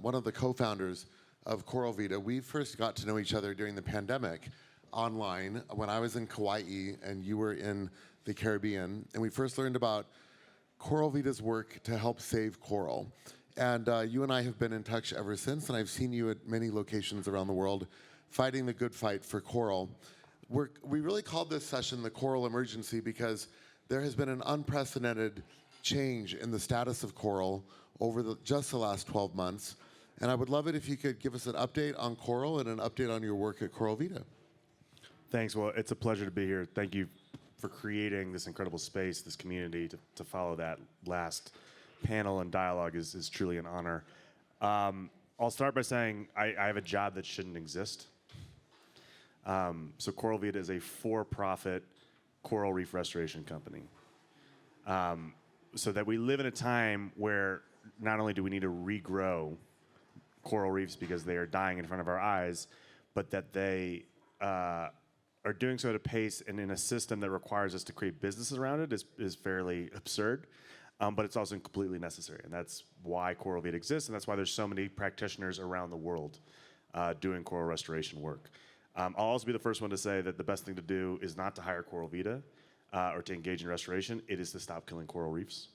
one of the co-founders of Coral Vita. We first got to know each other during the pandemic online when I was in Kauai and you were in the Caribbean. And we first learned about Coral Vita's work to help save coral. And you and I have been in touch ever since, and I've seen you at many locations around the world fighting the good fight for coral. We really called this session the Coral Emergency because there has been an unprecedented change in the status of coral over just the last 12 months. And I would love it if you could give us an update on coral and an update on your work at Coral Vita. Thanks. Well, it's a pleasure to be here. Thank you for creating this incredible space, this community, to follow that last panel and dialogue is truly an honor. I'll start by saying I have a job that shouldn't exist. So Coral Vita is a for-profit coral reef restoration company. So that we live in a time where not only do we need to regrow coral reefs because they are dying in front of our eyes, but that they are doing so at a pace and in a system that requires us to create businesses around it is fairly absurd. But it's also completely necessary, and that's why Coral Vita exists, and that's why there's so many practitioners around the world doing coral restoration work. I'll also be the first one to say that the best thing to do is not to hire Coral Vita or to engage in restoration. It is to stop killing coral reefs,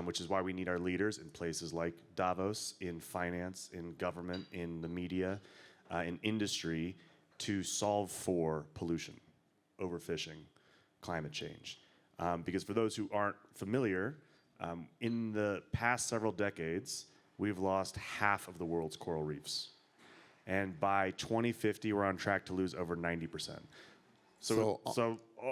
which is why we need our leaders in places like Davos, in finance, in government, in the media, in industry, to solve for pollution, overfishing, climate change. Because for those who aren't familiar, in the past several decades, we've lost half of the world's coral reefs. And by 2050, we're on track to lose over 90%. So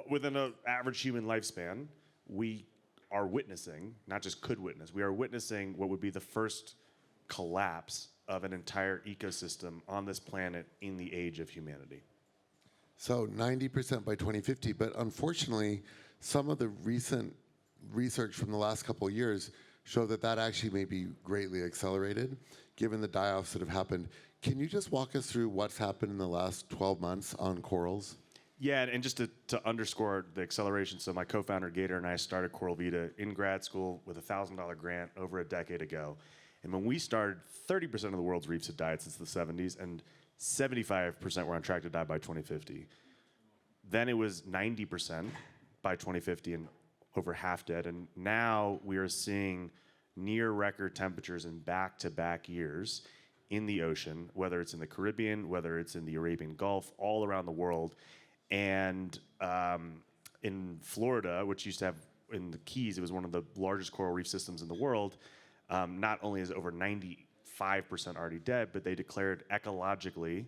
within an average human lifespan, we are witnessing, not just could witness, we are witnessing what would be the first collapse of an entire ecosystem on this planet in the age of humanity. So 90% by 2050, but unfortunately, some of the recent research from the last couple of years show that that actually may be greatly accelerated, given the die-offs that have happened. Can you just walk us through what's happened in the last 12 months on corals? Yeah, and just to underscore the acceleration, so my co-founder Gator and I started Coral Vita in grad school with a $1,000 grant over a decade ago. And when we started, 30% of the world's reefs had died since the 70s, and 75% were on track to die by 2050. Then it was 90% by 2050 and over half dead. And now we are seeing near record temperatures in back-to-back years in the ocean, whether it's in the Caribbean, whether it's in the Arabian Gulf, all around the world. And in Florida, which used to have, in the Keys, it was one of the largest coral reef systems in the world, not only is over 95% already dead, but they declared ecologically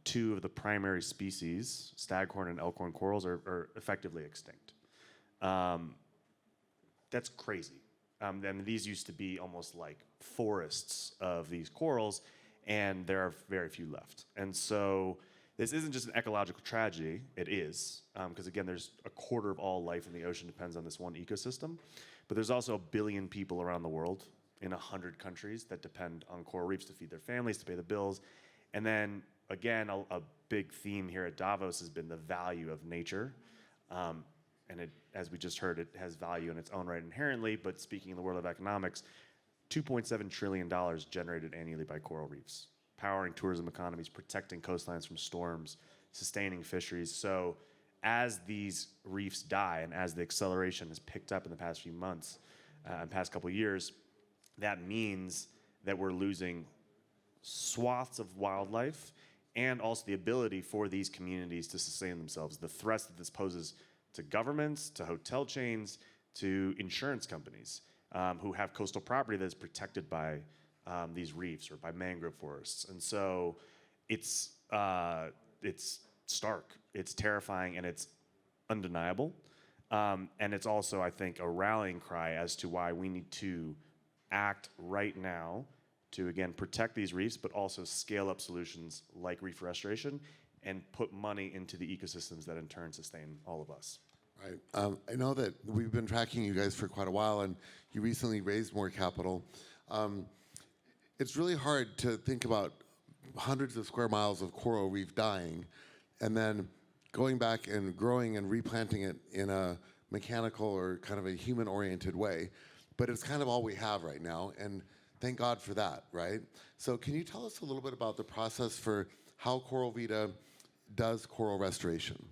two of the primary species, staghorn and elkhorn corals, are effectively extinct. That's crazy. And these used to be almost like forests of these corals, and there are very few left. And so this isn't just an ecological tragedy. It is, because again, there's a quarter of all life in the ocean depends on this one ecosystem. But there's also 1 billion people around the world in 100 countries that depend on coral reefs to feed their families, to pay the bills. And then, again, a big theme here at Davos has been the value of nature. And it, as we just heard, it has value in its own right inherently, but speaking in the world of economics, $2.7 trillion generated annually by coral reefs, powering tourism economies, protecting coastlines from storms, sustaining fisheries. So as these reefs die and as the acceleration has picked up in the past few months, and past couple of years, that means that we're losing swaths of wildlife and also the ability for these communities to sustain themselves. The threats that this poses to governments, to hotel chains, to insurance companies who have coastal property that is protected by these reefs or by mangrove forests. And so it's stark, it's terrifying, and it's undeniable. And it's also, I think, a rallying cry as to why we need to act right now to, again, protect these reefs, but also scale up solutions like reef restoration and put money into the ecosystems that in turn sustain all of us. Right. I know that we've been tracking you guys for quite a while, and you recently raised more capital. It's really hard to think about hundreds of square miles of coral reef dying and then going back and growing and replanting it in a mechanical or kind of a human-oriented way. But it's kind of all we have right now. And thank God for that, right? So can you tell us a little bit about the process for how Coral Vita does coral restoration?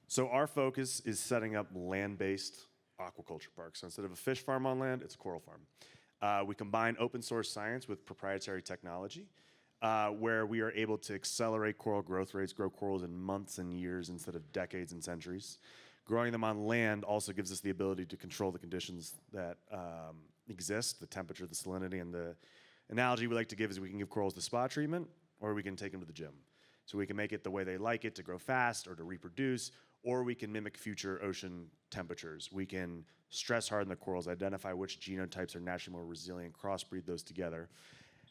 So our focus is setting up land-based aquaculture parks. So instead of a fish farm on land, it's a coral farm. We combine open source science with proprietary technology, where we are able to accelerate coral growth rates, grow corals in months and years instead of decades and centuries. Growing them on land also gives us the ability to control the conditions that exist, the temperature, the salinity, and the analogy we like to give is we can give corals the spa treatment, or we can take them to the gym. So we can make it the way they like it to grow fast or to reproduce, or we can mimic future ocean temperatures. We can stress harden the corals, identify which genotypes are naturally more resilient, crossbreed those together.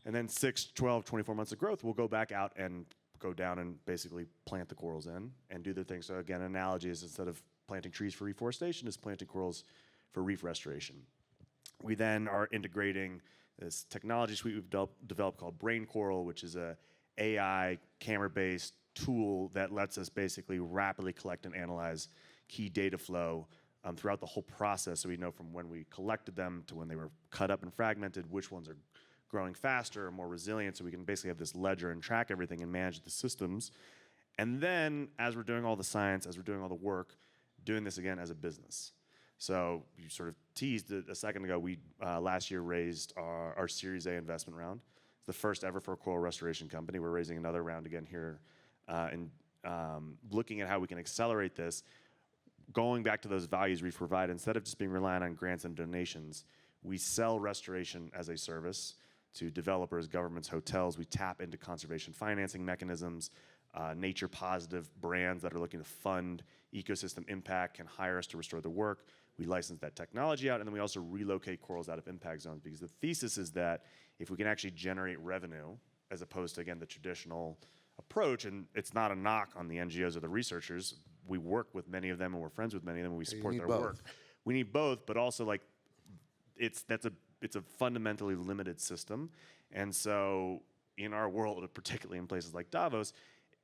And then 6, 12, 24 months of growth, we'll go back out and go down and basically plant the corals in and do their thing. So again, analogy is instead of planting trees for reforestation, is planting corals for reef restoration. We then are integrating this technology suite we've developed called Brain Coral, which is a AI camera-based tool that lets us basically rapidly collect and analyze key data flow throughout the whole process, so we know from when we collected them to when they were cut up and fragmented, which ones are growing faster or more resilient, so we can basically have this ledger and track everything and manage the systems. And then, as we're doing all the science, as we're doing all the work, doing this again as a business. So you sort of teased it a second ago, we last year raised our Series A investment round. It's the first ever for a coral restoration company. We're raising another round again here and looking at how we can accelerate this. Going back to those values we provide, instead of just being reliant on grants and donations, we sell restoration as a service to developers, governments, hotels. We tap into conservation financing mechanisms. Nature positive brands that are looking to fund ecosystem impact can hire us to restore the work. We license that technology out, and then we also relocate corals out of impact zones, because the thesis is that if we can actually generate revenue, as opposed to, again, the traditional approach, and it's not a knock on the NGOs or the researchers, we work with many of them and we're friends with many of them and we support their work. We need both, but also like it's a fundamentally limited system. And so in our world, particularly in places like Davos,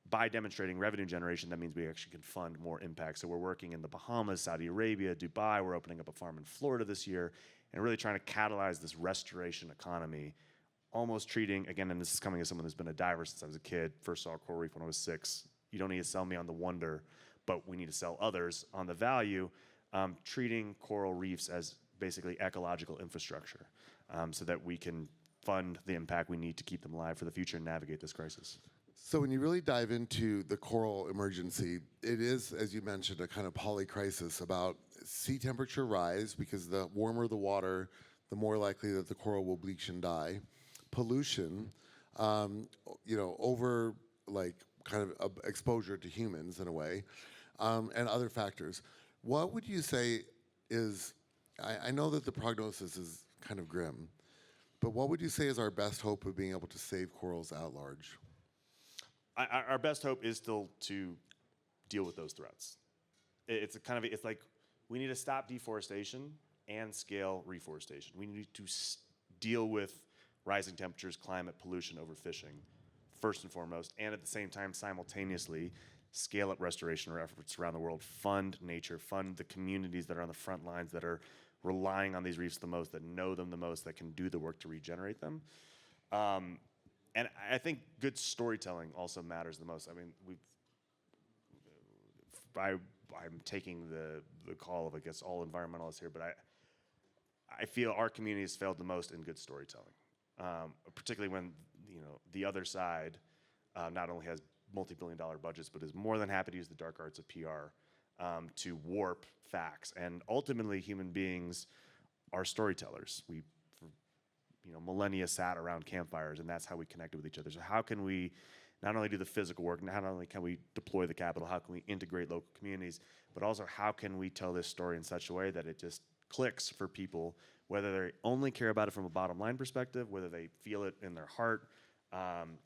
by demonstrating revenue generation, that means we actually can fund more impact. So we're working in the Bahamas, Saudi Arabia, Dubai. We're opening up a farm in Florida this year and really trying to catalyze this restoration economy, almost treating, again, and this is coming as someone who's been a diver since I was a kid, first saw a coral reef when I was 6. You don't need to sell me on the wonder, but we need to sell others on the value, treating coral reefs as basically ecological infrastructure so that we can fund the impact we need to keep them alive for the future and navigate this crisis. So when you really dive into the coral emergency, it is, as you mentioned, a kind of polycrisis about sea temperature rise, because the warmer the water, the more likely that the coral will bleach and die. Pollution, over like kind of exposure to humans in a way, and other factors. What would you say is, I know that the prognosis is kind of grim, but what would you say is our best hope of being able to save corals at large? Our best hope is still to deal with those threats. It's like we need to stop deforestation and scale reforestation. We need to deal with rising temperatures, climate, pollution, overfishing, first and foremost, and at the same time, simultaneously, scale up restoration efforts around the world, fund nature, fund the communities that are on the front lines that are relying on these reefs the most, that know them the most, that can do the work to regenerate them. And I think good storytelling also matters the most. I mean, I'm taking the call of, I guess, all environmentalists here, but I feel our community has failed the most in good storytelling, particularly when the other side not only has multi-billion-dollar budgets, but is more than happy to use the dark arts of PR to warp facts. And ultimately, human beings are storytellers. We, for millennia, sat around campfires, and that's how we connected with each other. So how can we not only do the physical work, not only can we deploy the capital, how can we integrate local communities, but also how can we tell this story in such a way that it just clicks for people, whether they only care about it from a bottom line perspective, whether they feel it in their heart,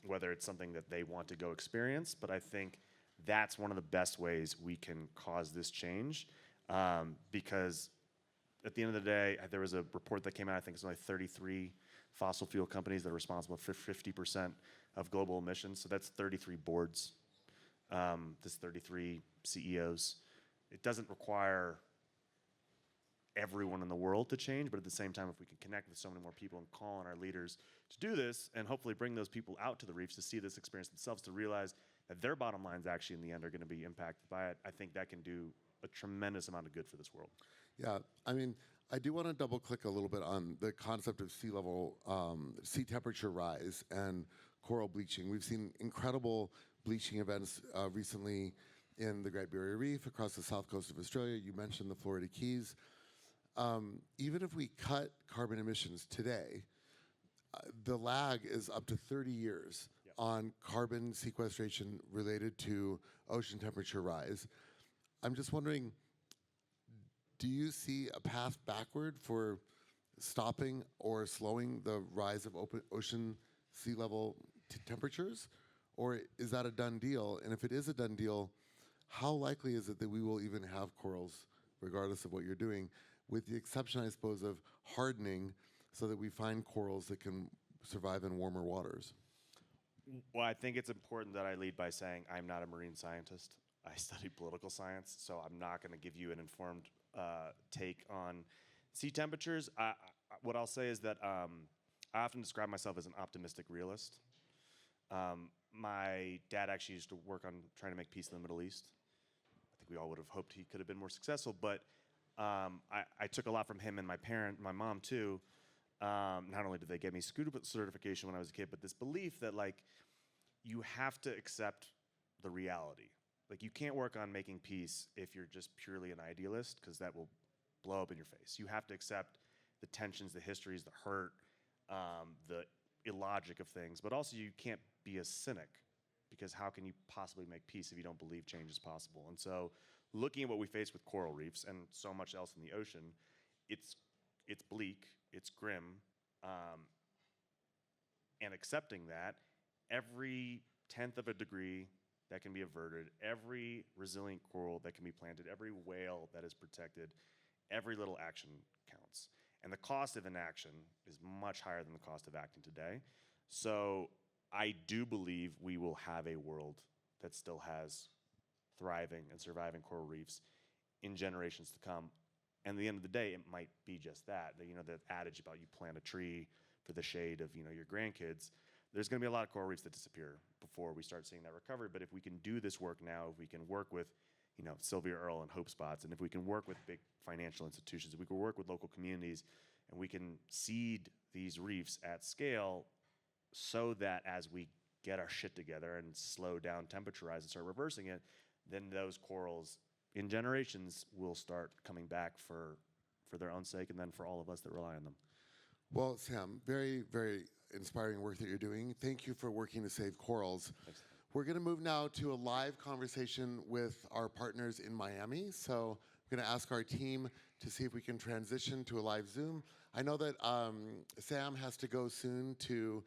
whether it's something that they want to go experience. But I think that's one of the best ways we can cause this change, because at the end of the day, there was a report that came out, I think it's only 33 fossil fuel companies that are responsible for 50% of global emissions. So that's 33 boards, that's 33 CEOs. It doesn't require everyone in the world to change, but at the same time, if we can connect with so many more people and call on our leaders to do this, and hopefully bring those people out to the reefs to see this experience themselves, to realize that their bottom lines actually in the end are going to be impacted by it, I think that can do a tremendous amount of good for this world. Yeah, I mean, I do want to double click a little bit on the concept of sea level, sea temperature rise and coral bleaching. We've seen incredible bleaching events recently in the Great Barrier Reef, across the south coast of Australia. You mentioned the Florida Keys. Even if we cut carbon emissions today, the lag is up to 30 years on carbon sequestration related to ocean temperature rise. I'm just wondering, do you see a path backward for stopping or slowing the rise of ocean sea level temperatures? Or is that a done deal? And if it is a done deal, how likely is it that we will even have corals, regardless of what you're doing, with the exception, I suppose, of hardening so that we find corals that can survive in warmer waters? Well, I think it's important that I lead by saying I'm not a marine scientist. I study political science, so I'm not going to give you an informed take on sea temperatures. What I'll say is that I often describe myself as an optimistic realist. My dad actually used to work on trying to make peace in the Middle East. I think we all would have hoped he could have been more successful, but I took a lot from him and my mom too. Not only did they get me scuba certification when I was a kid, but this belief that like you have to accept the reality. Like you can't work on making peace if you're just purely an idealist, because that will blow up in your face. You have to accept the tensions, the histories, the hurt, the illogic of things, but also you can't be a cynic, because how can you possibly make peace if you don't believe change is possible? And so looking at what we face with coral reefs and so much else in the ocean, it's bleak, it's grim, and accepting that every 1/10 of a degree that can be averted, every resilient coral that can be planted, every whale that is protected, every little action counts. And the cost of inaction is much higher than the cost of acting today. So I do believe we will have a world that still has thriving and surviving coral reefs in generations to come. And at the end of the day, it might be just that. You know, the adage about you plant a tree for the shade of, your grandkids. There's going to be a lot of coral reefs that disappear before we start seeing that recovery. But if we can do this work now, if we can work with, Sylvia Earle and Hope Spots, and if we can work with big financial institutions, if we can work with local communities, and we can seed these reefs at scale so that as we get our shit together and slow down temperature rise and start reversing it, then those corals in generations will start coming back for their own sake, and then for all of us that rely on them. Well, Sam, very, very inspiring work that you're doing. Thank you for working to save corals. Thanks. We're going to move now to a live conversation with our partners in Miami. So I'm going to ask our team to see if we can transition to a live Zoom. I know that Sam has to go soon to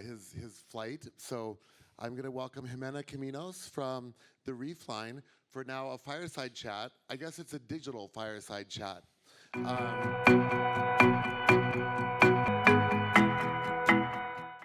his flight, so I'm going to welcome Jimena Caminos from the Reef Line for now a fireside chat. I guess it's a digital fireside chat.